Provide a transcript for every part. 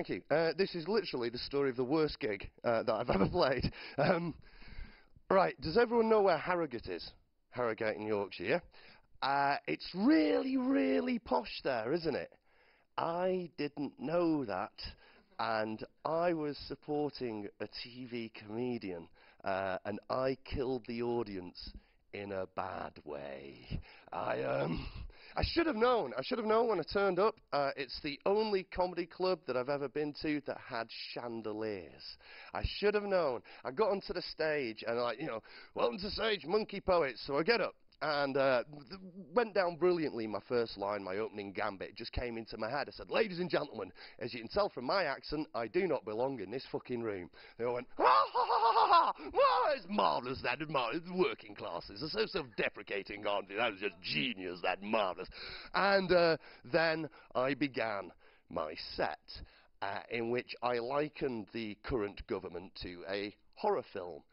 Thank you. This is literally the story of the worst gig that I've ever played. Right, does everyone know where Harrogate is? Harrogate in Yorkshire, yeah? It's really, really posh there, isn't it? I didn't know that, and I was supporting a TV comedian, and I killed the audience in a bad way. I should have known. I should have known when I turned up. It's the only comedy club that I've ever been to that had chandeliers. I should have known. I got onto the stage and welcome to the stage, monkey poets. So I get up and went down brilliantly. My first line, my opening gambit, just came into my head. I said, ladies and gentlemen, as you can tell from my accent, I do not belong in this fucking room. They all went, ha ha ha ha ha! Oh, it's marvellous, that is marvellous. Working classes are so self-deprecating, aren't they? That was just genius, that marvellous. And then I began my set, in which I likened the current government to a horror film,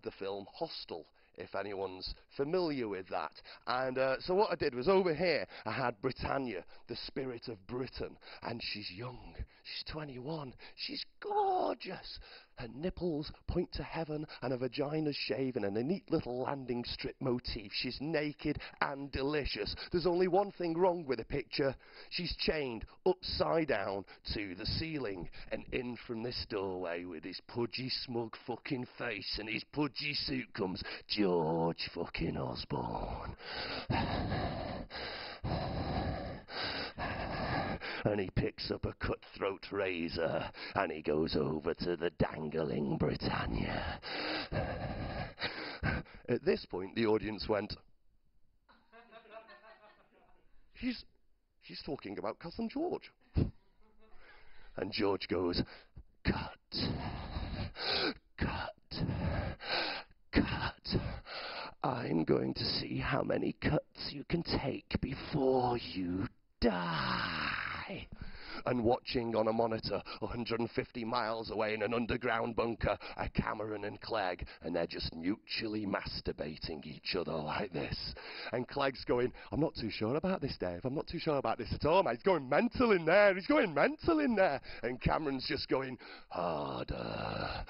the film Hostel, if anyone's familiar with that. And so what I did was, over here I had Britannia, the spirit of Britain, and she's young, she's 21, she's gorgeous. Her nipples point to heaven, and her vagina's shaven, and a neat little landing strip motif. She's naked and delicious. There's only one thing wrong with the picture. She's chained upside down to the ceiling, and in from this doorway with his pudgy, smug fucking face and his pudgy suit comes George fucking Osborne. And he picks up a cutthroat razor, and he goes over to the dangling Britannia. At this point, the audience went, She's talking about Cousin George. And George goes, cut, cut, cut. I'm going to see how many cuts you can take before you die. And watching on a monitor 150 miles away in an underground bunker are Cameron and Clegg, and they're just mutually masturbating each other like this. And Clegg's going, I'm not too sure about this, Dave. I'm not too sure about this at all, mate. He's going mental in there. He's going mental in there. And Cameron's just going, harder,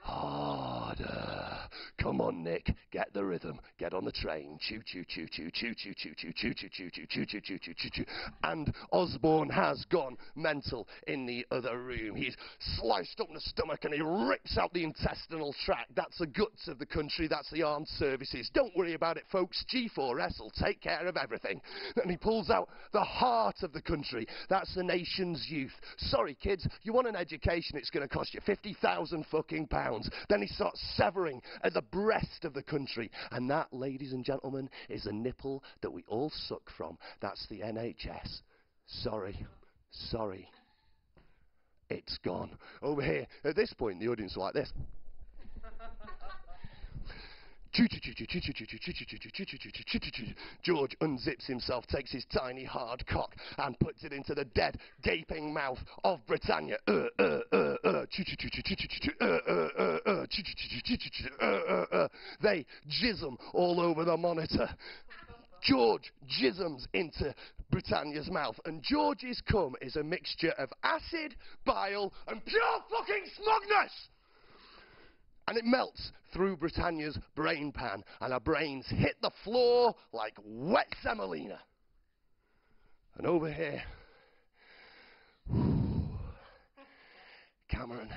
harder. Come on, Nick, get the rhythm. Get on the train. Choo choo choo choo choo choo choo choo choo choo choo choo choo choo choo choo choo choo. And Osborne has gone mental in the other room. He's sliced up the stomach and he rips out the intestinal tract. That's the guts of the country. That's the armed services. Don't worry about it, folks. G4S will take care of everything. Then he pulls out the heart of the country. That's the nation's youth. Sorry, kids, you want an education, it's going to cost you 50,000 fucking pounds. Then he starts severing at the breast of the country. And that, ladies and gentlemen, is the nipple that we all suck from. That's the NHS. Sorry. Sorry. It's gone. Over here, at this point, the audience are like this. George unzips himself, takes his tiny hard cock and puts it into the dead, gaping mouth of Britannia. They jism all over the monitor. George jisms into Britannia's mouth, and George's cum is a mixture of acid, bile, and pure fucking smugness! And it melts through Britannia's brain pan, and her brains hit the floor like wet semolina. And over here, Cameron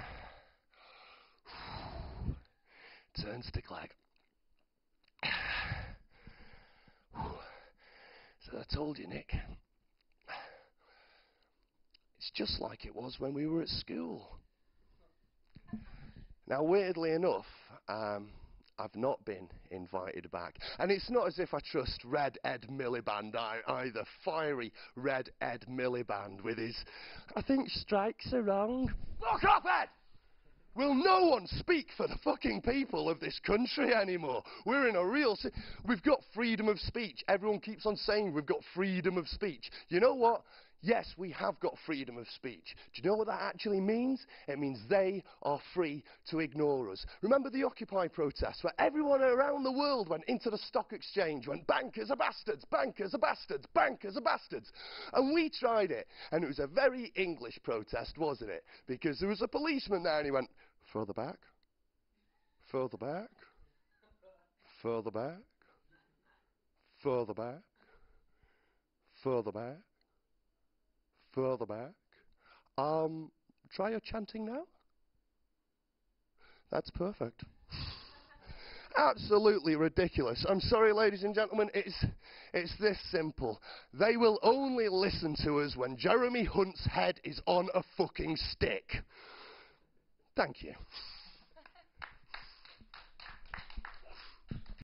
turns to Clegg. So I told you, Nick, it's just like it was when we were at school. Now, weirdly enough, I've not been invited back. And it's not as if I trust Red Ed Miliband either. Fiery Red Ed Miliband with his, I think strikes are wrong. Fuck off, Ed! Will no one speak for the fucking people of this country anymore? We're in a real... We've got freedom of speech. Everyone keeps on saying we've got freedom of speech. You know what? Yes, we have got freedom of speech. Do you know what that actually means? It means they are free to ignore us. Remember the Occupy protests where everyone around the world went into the stock exchange, went, bankers are bastards, bankers are bastards, bankers are bastards. And we tried it. And it was a very English protest, wasn't it? Because there was a policeman there and he went, further back, further back, further back, further back, further back. Further back. Try your chanting now. That's perfect. Absolutely ridiculous. I'm sorry, ladies and gentlemen, it's this simple. They will only listen to us when Jeremy Hunt's head is on a fucking stick. Thank you.